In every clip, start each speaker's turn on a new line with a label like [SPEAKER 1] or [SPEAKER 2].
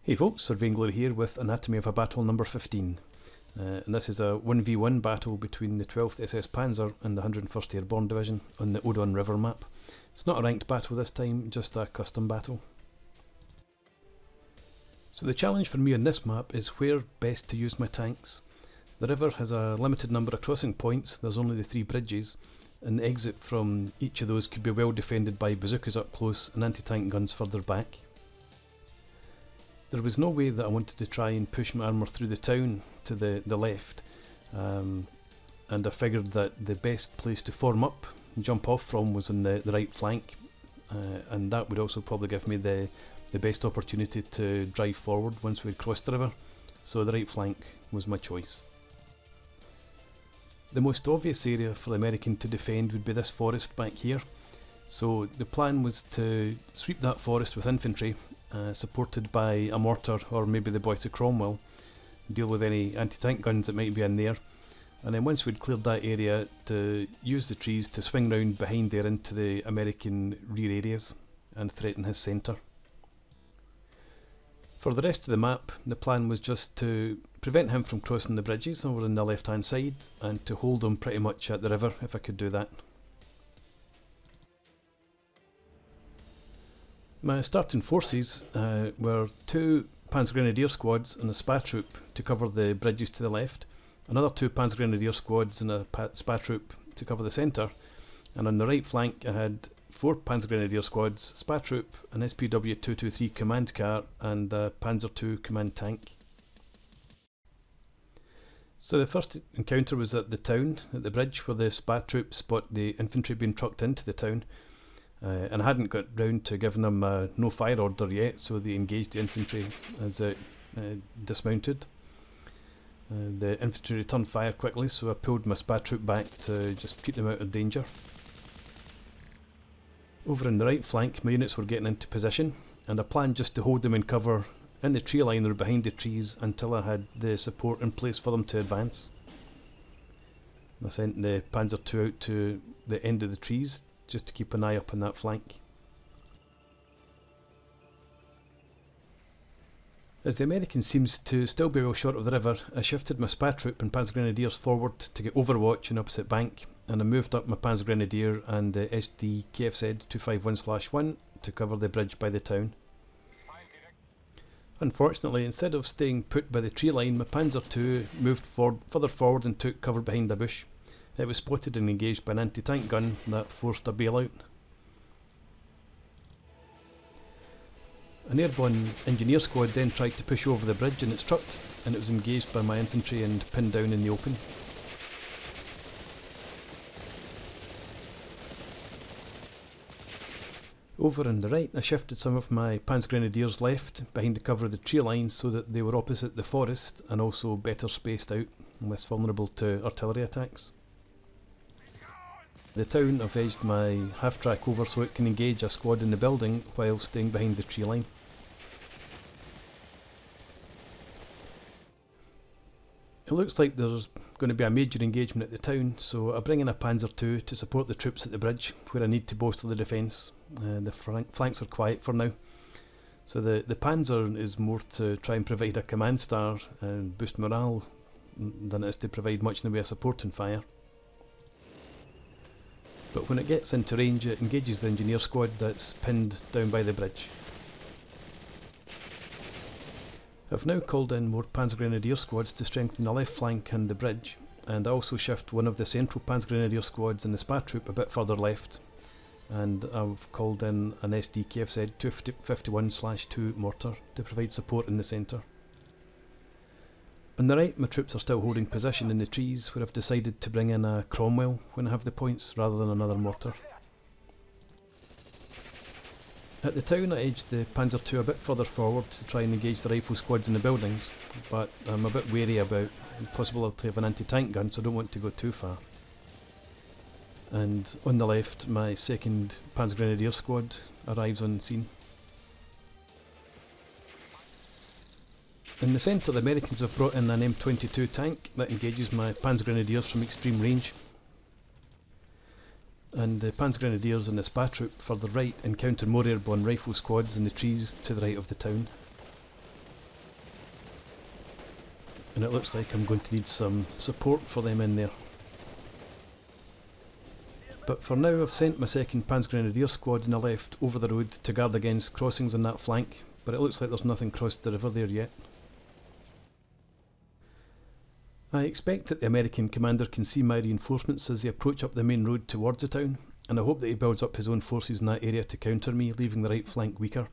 [SPEAKER 1] Hey folks, Surveying Glory here with Anatomy of a Battle number 15. And this is a 1v1 battle between the 12th SS Panzer and the 101st Airborne Division on the Odon River Map. It's not a ranked battle this time, just a custom battle. So the challenge for me on this map is where best to use my tanks. The river has a limited number of crossing points, there's only the 3 bridges, and the exit from each of those could be well defended by bazookas up close and anti-tank guns further back. There was no way that I wanted to try and push my armour through the town to the left, and I figured that the best place to form up and jump off from was on the right flank, and that would also probably give me the best opportunity to drive forward once we had crossed the river, so the right flank was my choice. The most obvious area for the American to defend would be this forest back here, so the plan was to sweep that forest with infantry, supported by a mortar or maybe the Boys of Cromwell, deal with any anti-tank guns that might be in there, and then once we'd cleared that area to use the trees to swing round behind there into the American rear areas and threaten his centre. For the rest of the map, the plan was just to prevent him from crossing the bridges over on the left hand side and to hold him pretty much at the river if I could do that. My starting forces were 2 Panzer Grenadier squads and a SPA troop to cover the bridges to the left, another 2 Panzer Grenadier squads and a SPA troop to cover the centre, and on the right flank I had 4 Panzer Grenadier squads, SPA troop, an SPW-223 command car and a Panzer II command tank. So the first encounter was at the town, at the bridge where the SPA troop spot the infantry being trucked into the town. And I hadn't got round to giving them no fire order yet, so they engaged the infantry as it dismounted. The infantry returned fire quickly, so I pulled my SPA troop back to just keep them out of danger. Over on the right flank, my units were getting into position, and I planned just to hold them in cover in the tree line or behind the trees until I had the support in place for them to advance. I sent the Panzer II out to the end of the trees just to keep an eye up on that flank. As the American seems to still be well short of the river, I shifted my SPA troop and Panzer Grenadiers forward to get overwatch on opposite bank, and I moved up my Panzer Grenadier and the SD KFZ 251/1 to cover the bridge by the town. Unfortunately, instead of staying put by the tree line, my Panzer II moved further forward and took cover behind a bush. It was spotted and engaged by an anti-tank gun that forced a bailout. An airborne engineer squad then tried to push over the bridge in its truck, and it was engaged by my infantry and pinned down in the open. Over on the right, I shifted some of my Panzer Grenadiers left behind the cover of the tree line so that they were opposite the forest and also better spaced out and less vulnerable to artillery attacks. The town I've edged my half-track over so it can engage a squad in the building while staying behind the tree line. It looks like there's going to be a major engagement at the town, so I bring in a Panzer II to support the troops at the bridge where I need to bolster the defence. The flanks are quiet for now, so the Panzer is more to try and provide a command star and boost morale than it is to provide much in the way of support and fire. But when it gets into range, it engages the engineer squad that's pinned down by the bridge. I've now called in more Panzer Grenadier squads to strengthen the left flank and the bridge, and I also shift one of the central Panzer Grenadier squads and the SPA troop a bit further left, and I've called in an SD KFZ 251/2 mortar to provide support in the centre. On the right, my troops are still holding position in the trees where I've decided to bring in a Cromwell when I have the points rather than another mortar. At the town I edged the Panzer II a bit further forward to try and engage the rifle squads in the buildings, but I'm a bit wary about the possibility of an anti-tank gun, so I don't want to go too far. And on the left, my 2nd Panzer Grenadier squad arrives on scene. In the centre, the Americans have brought in an M22 tank that engages my Panzer Grenadiers from extreme range. And the Panzer Grenadiers and the SPA troop further right encounter more airborne rifle squads in the trees to the right of the town. and it looks like I'm going to need some support for them in there. But for now I've sent my 2nd Panzergrenadier squad on the left over the road to guard against crossings on that flank, but it looks like there's nothing crossed the river there yet. I expect that the American commander can see my reinforcements as they approach up the main road towards the town, and I hope that he builds up his own forces in that area to counter me, leaving the right flank weaker.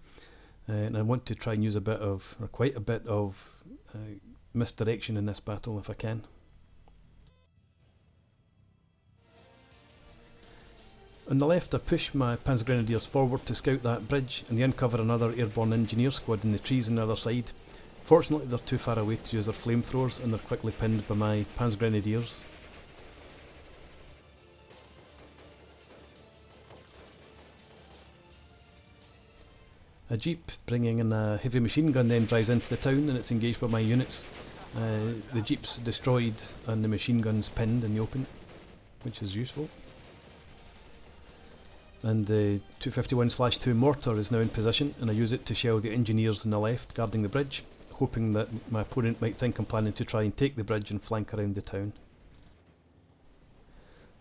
[SPEAKER 1] And I want to try and use a bit of, or quite a bit of, misdirection in this battle if I can. On the left I push my Panzergrenadiers forward to scout that bridge, and they uncover another airborne engineer squad in the trees on the other side. Fortunately they're too far away to use their flamethrowers, and they're quickly pinned by my Panzergrenadiers. A jeep bringing in a heavy machine gun then drives into the town, and it's engaged by my units. The jeep's destroyed and the machine gun's pinned in the open, which is useful. And the 251/2 mortar is now in position, and I use it to shell the engineers on the left guarding the bridge, hoping that my opponent might think I'm planning to try and take the bridge and flank around the town.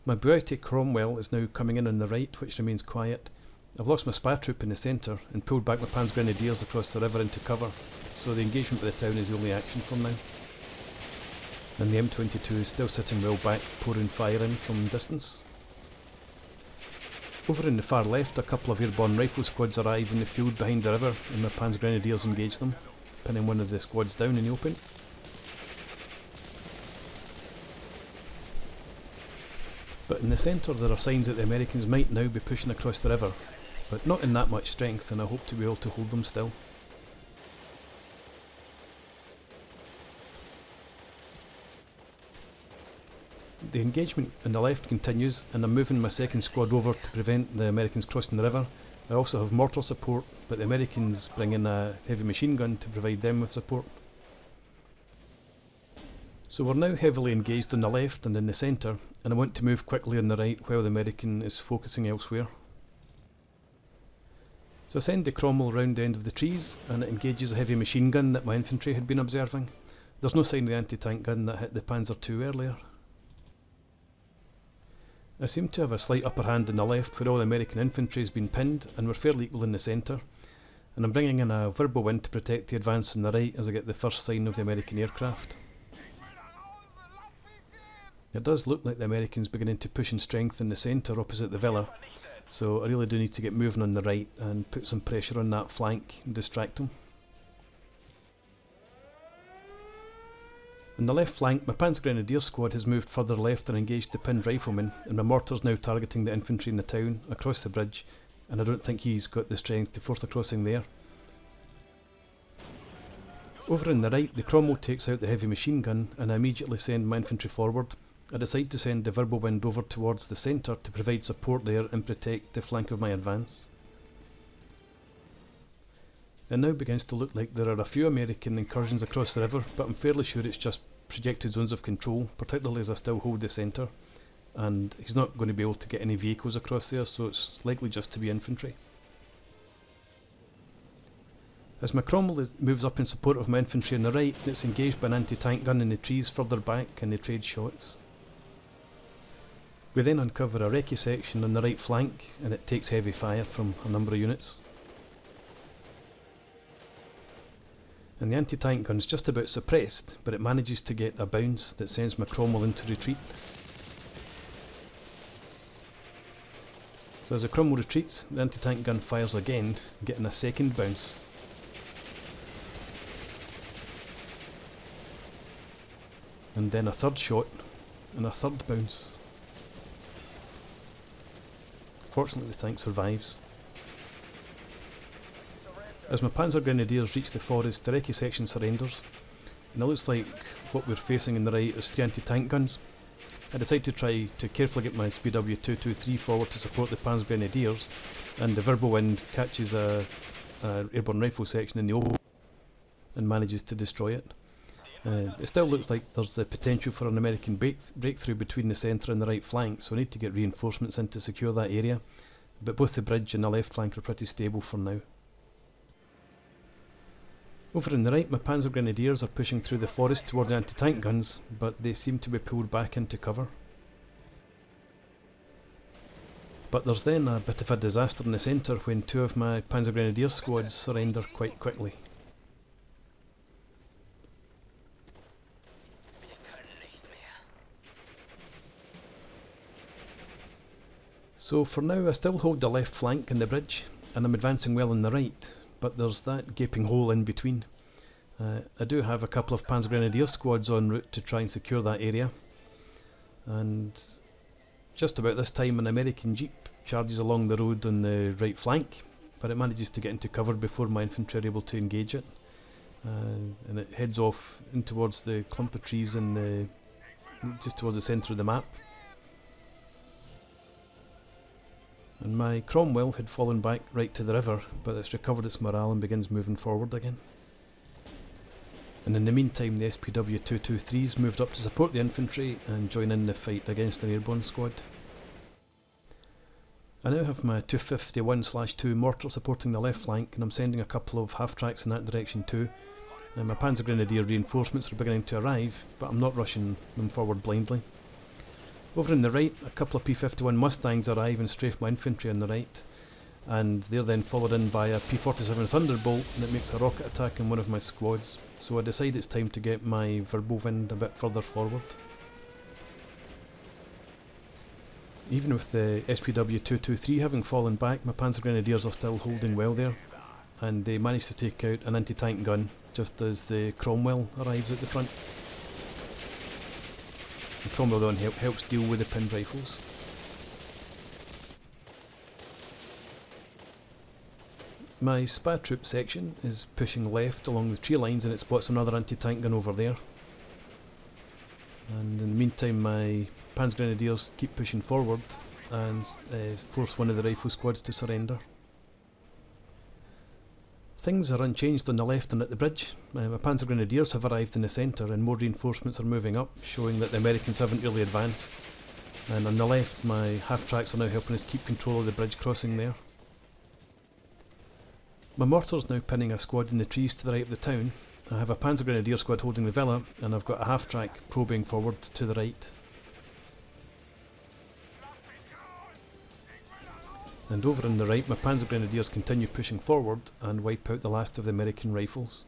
[SPEAKER 1] My Boyarty Cromwell is now coming in on the right, which remains quiet. I've lost my SPA troop in the centre and pulled back my Panzergrenadiers across the river into cover, so the engagement with the town is the only action for now. And the M22 is still sitting well back, pouring fire in from distance. Over in the far left, a couple of airborne rifle squads arrive in the field behind the river, and my Panzergrenadiers engage them, pinning one of the squads down in the open. But in the centre there are signs that the Americans might now be pushing across the river, but not in that much strength, and I hope to be able to hold them still. The engagement on the left continues, and I'm moving my 2nd squad over to prevent the Americans crossing the river. I also have mortar support, but the Americans bring in a heavy machine gun to provide them with support. So we're now heavily engaged on the left and in the centre, and I want to move quickly on the right while the American is focusing elsewhere. So I send the Cromwell round the end of the trees, and it engages a heavy machine gun that my infantry had been observing. There's no sign of the anti-tank gun that hit the Panzer II earlier. I seem to have a slight upper hand on the left where all the American infantry has been pinned, and we're fairly equal in the centre. And I'm bringing in a verbal wind to protect the advance on the right as I get the first sign of the American aircraft. It does look like the Americans beginning to push in strength in the centre opposite the villa, so I really do need to get moving on the right and put some pressure on that flank and distract them. On the left flank, my Panzergrenadier squad has moved further left and engaged the pinned riflemen, and my mortar's now targeting the infantry in the town across the bridge, and I don't think he's got the strength to force a crossing there. Over on the right, the Cromwell takes out the heavy machine gun, and I immediately send my infantry forward. I decide to send the verbal wind over towards the centre to provide support there and protect the flank of my advance. It now begins to look like there are a few American incursions across the river, but I'm fairly sure it's just projected zones of control, particularly as I still hold the centre, and he's not going to be able to get any vehicles across there, so it's likely just to be infantry. As my Cromwell moves up in support of my infantry on the right, it's engaged by an anti-tank gun in the trees further back, and they trade shots. We then uncover a recce section on the right flank, and it takes heavy fire from a number of units. And the anti-tank gun's just about suppressed, but it manages to get a bounce that sends my Cromwell into retreat. So as the Cromwell retreats, the anti-tank gun fires again, getting a second bounce. And then a third shot, and a third bounce. Fortunately the tank survives. As my Panzergrenadiers reach the forest, the recce section surrenders, and it looks like what we're facing on the right is 3 anti-tank guns. I decide to try to carefully get my SPW-223 forward to support the Panzergrenadiers, and the verbal wind catches a airborne rifle section in the open and manages to destroy it. It still looks like there's the potential for an American breakthrough between the centre and the right flank, so I need to get reinforcements in to secure that area, but both the bridge and the left flank are pretty stable for now. Over on the right, my Panzer Grenadiers are pushing through the forest towards the anti-tank guns, but they seem to be pulled back into cover. But there's then a bit of a disaster in the centre when two of my Panzer Grenadier squads surrender quite quickly. So for now I still hold the left flank and the bridge, and I'm advancing well on the right, but there's that gaping hole in between. I do have a couple of Panzer Grenadier squads en route to try and secure that area, and just about this time an American jeep charges along the road on the right flank, but it manages to get into cover before my infantry are able to engage it, and it heads off in towards the clump of trees in just towards the centre of the map. And my Cromwell had fallen back right to the river, but it's recovered its morale and begins moving forward again. And in the meantime the SPW-223s moved up to support the infantry and join in the fight against an airborne squad. I now have my 251/2 mortar supporting the left flank, and I'm sending a couple of half-tracks in that direction too. And my Panzer Grenadier reinforcements are beginning to arrive, but I'm not rushing them forward blindly. Over on the right, a couple of P-51 Mustangs arrive and strafe my infantry on the right, and they're then followed in by a P-47 Thunderbolt, and it makes a rocket attack on one of my squads, so I decide it's time to get my Verbowind a bit further forward. Even with the SPW-223 having fallen back, my Panzer Grenadiers are still holding well there, and they manage to take out an anti-tank gun just as the Cromwell arrives at the front. The Cromwell then helps deal with the pinned rifles. My SPA troop section is pushing left along the tree lines, and it spots another anti-tank gun over there. And in the meantime my Panzer Grenadiers keep pushing forward and force one of the rifle squads to surrender. Things are unchanged on the left and at the bridge. My Panzer Grenadiers have arrived in the centre and more reinforcements are moving up, showing that the Americans haven't really advanced. And on the left my half-tracks are now helping us keep control of the bridge crossing there. My mortar's now pinning a squad in the trees to the right of the town. I have a Panzer Grenadier squad holding the villa, and I've got a half-track probing forward to the right. And over on the right, my Panzer Grenadiers continue pushing forward and wipe out the last of the American rifles.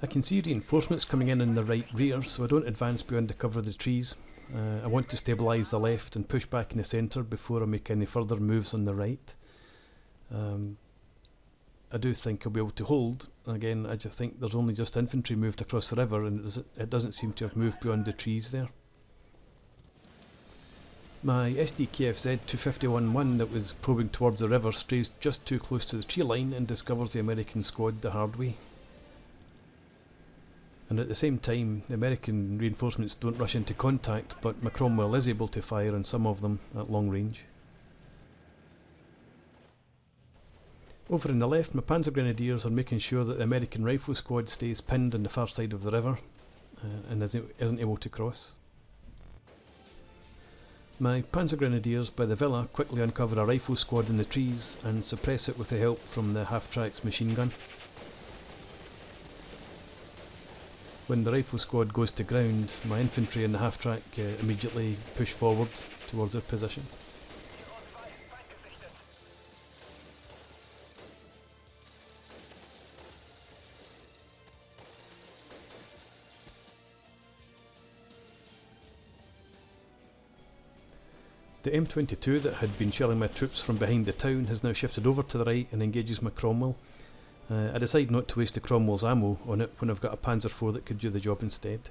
[SPEAKER 1] I can see reinforcements coming in the right rear, so I don't advance beyond the cover of the trees. I want to stabilise the left and push back in the centre before I make any further moves on the right. I do think I'll be able to hold. Again, I just think there's only just infantry moved across the river, and it doesn't seem to have moved beyond the trees there. My SDKFZ 251-1 that was probing towards the river strays just too close to the tree line and discovers the American squad the hard way. And at the same time, the American reinforcements don't rush into contact, but my Cromwell is able to fire on some of them at long range. Over on the left, my Panzer Grenadiers are making sure that the American rifle squad stays pinned on the far side of the river and isn't able to cross. My Panzer Grenadiers by the villa quickly uncover a rifle squad in the trees and suppress it with the help from the half-track's machine gun. When the rifle squad goes to ground, my infantry and the half-track immediately push forward towards their position. The M22 that had been shelling my troops from behind the town has now shifted over to the right and engages my Cromwell. I decide not to waste the Cromwell's ammo on it when I've got a Panzer IV that could do the job instead.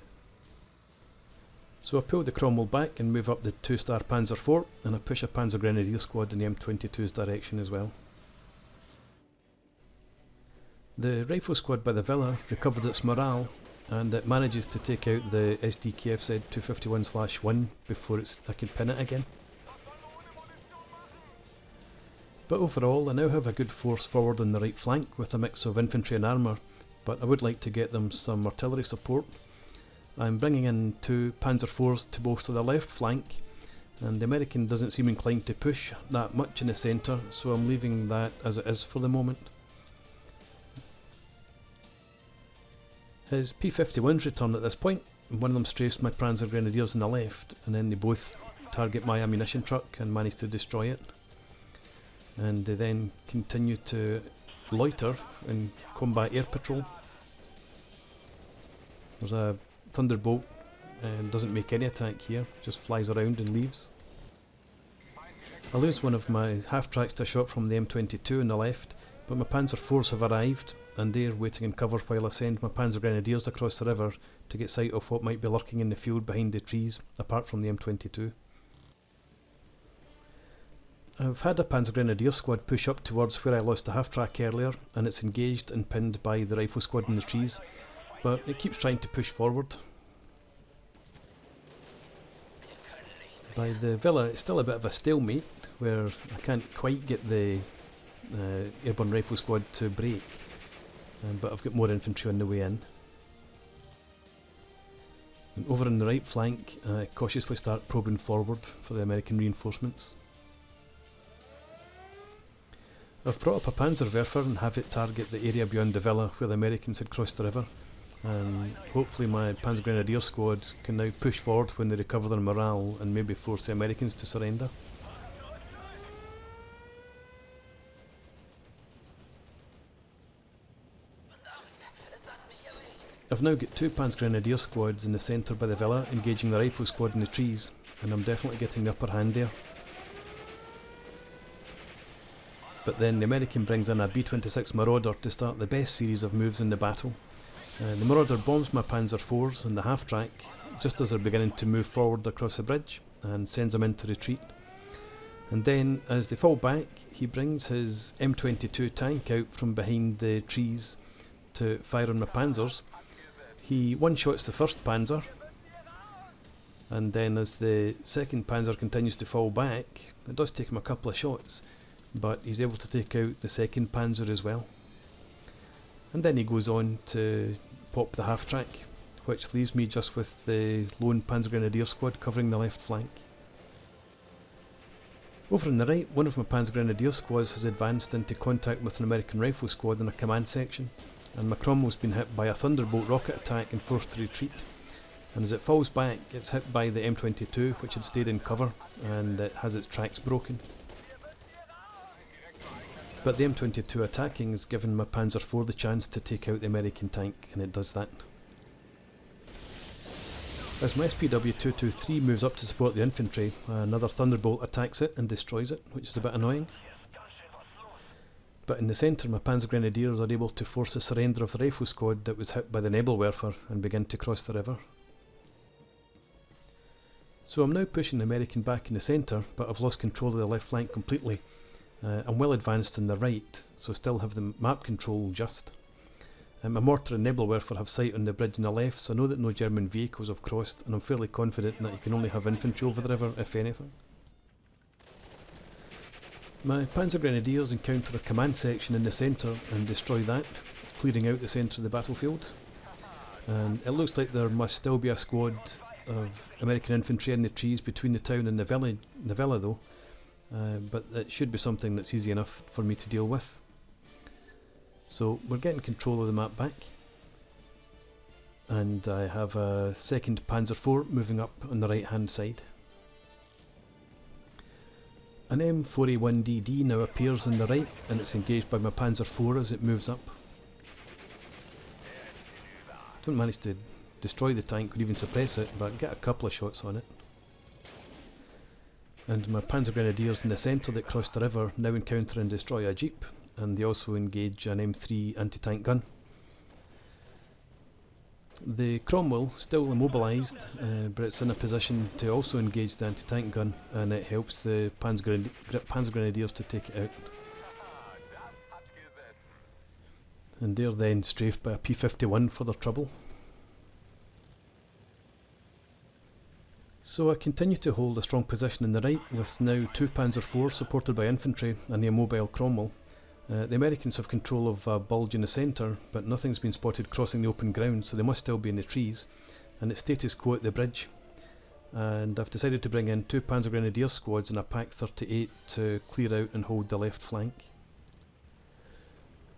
[SPEAKER 1] So I pull the Cromwell back and move up the 2-star Panzer IV, and I push a Panzer Grenadier squad in the M22's direction as well. The rifle squad by the villa recovered its morale, and it manages to take out the SDKFZ 251/1 before I can pin it again. But overall, I now have a good force forward on the right flank with a mix of infantry and armour, but I would like to get them some artillery support. I'm bringing in 2 Panzer IVs to bolster the left flank, and the American doesn't seem inclined to push that much in the centre, so I'm leaving that as it is for the moment. His P-51s return at this point, and one of them strafes my Panzer Grenadiers on the left, and then they both target my ammunition truck and manage to destroy it. And they then continue to loiter and combat air patrol. There's a Thunderbolt and doesn't make any attack here, just flies around and leaves. I lose one of my half-tracks to a shot from the M22 on the left, but my Panzer IVs have arrived and they're waiting in cover while I send my Panzer Grenadiers across the river to get sight of what might be lurking in the field behind the trees, apart from the M22. I've had a Panzer Grenadier squad push up towards where I lost a half-track earlier, and it's engaged and pinned by the rifle squad in the trees, but it keeps trying to push forward. By the villa it's still a bit of a stalemate, where I can't quite get the airborne rifle squad to break, but I've got more infantry on the way in. And over on the right flank, I cautiously start probing forward for the American reinforcements. I've brought up a Panzerwerfer and have it target the area beyond the villa where the Americans had crossed the river, and hopefully my Panzer Grenadier squad can now push forward when they recover their morale and maybe force the Americans to surrender. I've now got two Panzer Grenadier squads in the centre by the villa engaging the rifle squad in the trees, and I'm definitely getting the upper hand there. But then the American brings in a B-26 Marauder to start the best series of moves in the battle. The Marauder bombs my Panzer IVs in the half-track just as they're beginning to move forward across the bridge and sends them into retreat. And then as they fall back, he brings his M22 tank out from behind the trees to fire on my Panzers. He one-shots the first Panzer, and then as the second Panzer continues to fall back, it does take him a couple of shots, but he's able to take out the second Panzer as well. And then he goes on to pop the half-track, which leaves me just with the lone Panzer Grenadier squad covering the left flank. Over on the right, one of my Panzer Grenadier squads has advanced into contact with an American rifle squad in a command section, and my Cromwell's been hit by a Thunderbolt rocket attack and forced to retreat. And as it falls back, it's hit by the M22, which had stayed in cover, and it has its tracks broken. But the M22 attacking has given my Panzer IV the chance to take out the American tank, and it does that. As my SPW-223 moves up to support the infantry, another Thunderbolt attacks it and destroys it, which is a bit annoying. But in the centre, my Panzer Grenadiers are able to force the surrender of the rifle squad that was hit by the Nebelwerfer and begin to cross the river. So I'm now pushing the American back in the centre, but I've lost control of the left flank completely. I'm well advanced on the right, so still have the map control just. My mortar and Nebelwerfer have sight on the bridge on the left, so I know that no German vehicles have crossed, and I'm fairly confident that you can only have infantry over the river, if anything. My Panzer Grenadiers encounter a command section in the centre and destroy that, clearing out the centre of the battlefield. And it looks like there must still be a squad of American infantry in the trees between the town and the villa though. But it should be something that's easy enough for me to deal with. So we're getting control of the map back, and I have a second Panzer IV moving up on the right hand side. An M4A1DD now appears on the right, and it's engaged by my Panzer IV as it moves up. Don't manage to destroy the tank or even suppress it, but get a couple of shots on it. And my Panzer Grenadiers in the centre that crossed the river now encounter and destroy a jeep, and they also engage an M3 anti-tank gun. The Cromwell, still immobilised, but it's in a position to also engage the anti-tank gun, and it helps the Panzer Grenadiers to take it out. And they're then strafed by a P-51 for their trouble. So I continue to hold a strong position in the right, with now two Panzer IVs supported by infantry and the immobile Cromwell. The Americans have control of a bulge in the centre, but nothing's been spotted crossing the open ground, so they must still be in the trees, and it's status quo at the bridge. and I've decided to bring in 2 Panzer Grenadier squads and a Pak 38 to clear out and hold the left flank.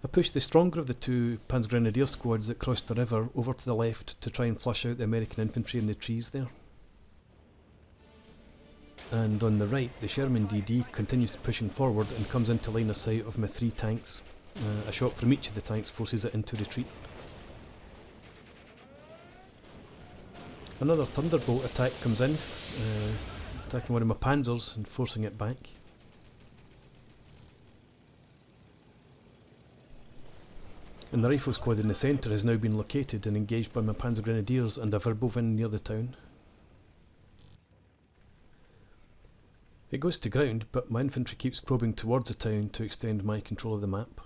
[SPEAKER 1] I pushed the stronger of the 2 Panzer Grenadier squads that crossed the river over to the left to try and flush out the American infantry in the trees there. And on the right, the Sherman DD continues pushing forward and comes into line of sight of my 3 tanks. A shot from each of the tanks forces it into retreat. Another Thunderbolt attack comes in, attacking one of my Panzers and forcing it back. And the rifle squad in the centre has now been located and engaged by my Panzer Grenadiers and a Verbovin near the town. It goes to ground, but my infantry keeps probing towards the town to extend my control of the map.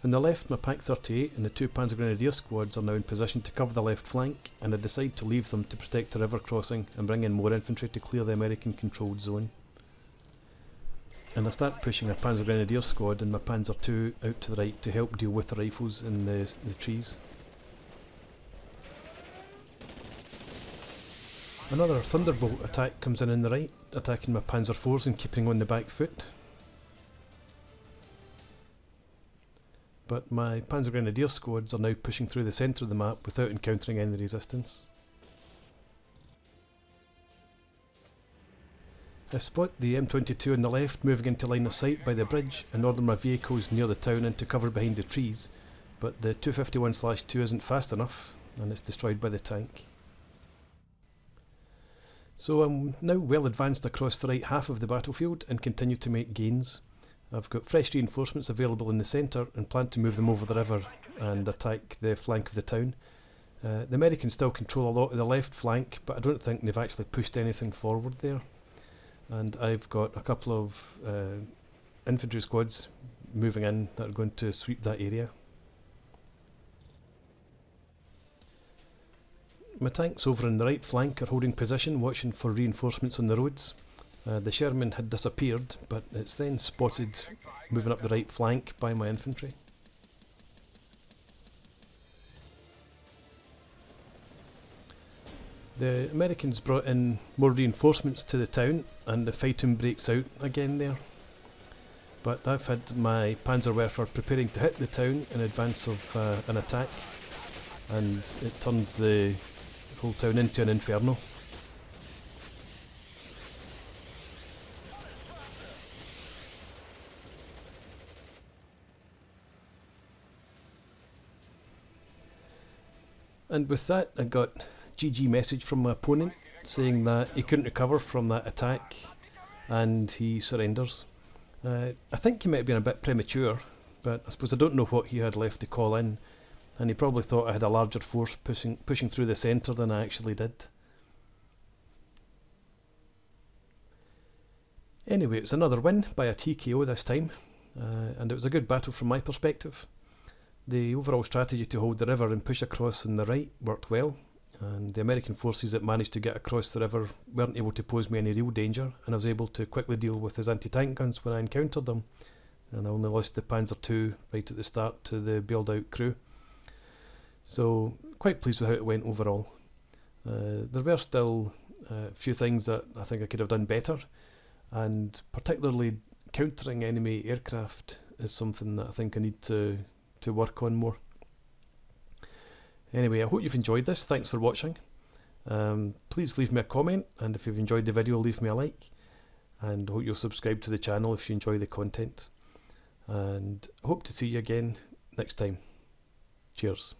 [SPEAKER 1] On the left, my Pak 38 and the 2 Panzer Grenadier squads are now in position to cover the left flank, and I decide to leave them to protect the river crossing and bring in more infantry to clear the American controlled zone. And I start pushing a Panzer Grenadier squad and my Panzer II out to the right to help deal with the rifles in the trees. Another Thunderbolt attack comes in on the right, attacking my Panzer IVs and keeping on the back foot. But my Panzer Grenadier squads are now pushing through the centre of the map without encountering any resistance. I spot the M22 on the left moving into line of sight by the bridge and order my vehicles near the town into cover behind the trees, but the 251/2 isn't fast enough and it's destroyed by the tank. So I'm now well advanced across the right half of the battlefield and continue to make gains. I've got fresh reinforcements available in the centre and plan to move them over the river and attack the flank of the town. The Americans still control a lot of the left flank, but I don't think they've actually pushed anything forward there. And I've got a couple of infantry squads moving in that are going to sweep that area. My tanks over on the right flank are holding position, watching for reinforcements on the roads. The Sherman had disappeared, but it's then spotted moving up the right flank by my infantry. The Americans brought in more reinforcements to the town and the fighting breaks out again there. But I've had my Panzerwerfer preparing to hit the town in advance of an attack, and it turns the whole town into an inferno. And with that, I got GG message from my opponent saying that he couldn't recover from that attack and he surrenders. I think he might have been a bit premature, but I suppose I don't know what he had left to call in, and he probably thought I had a larger force pushing through the centre than I actually did. Anyway, it's another win by a TKO this time, and it was a good battle from my perspective. The overall strategy to hold the river and push across on the right worked well, and the American forces that managed to get across the river weren't able to pose me any real danger, and I was able to quickly deal with his anti-tank guns when I encountered them, and I only lost the Panzer II right at the start to the bailed out crew. So quite pleased with how it went overall. There were still a few things that I think I could have done better, and particularly countering enemy aircraft is something that I think I need to work on more. Anyway, I hope you've enjoyed this. Thanks for watching. Please leave me a comment, and if you've enjoyed the video, leave me a like, and I hope you'll subscribe to the channel if you enjoy the content, and I hope to see you again next time. Cheers.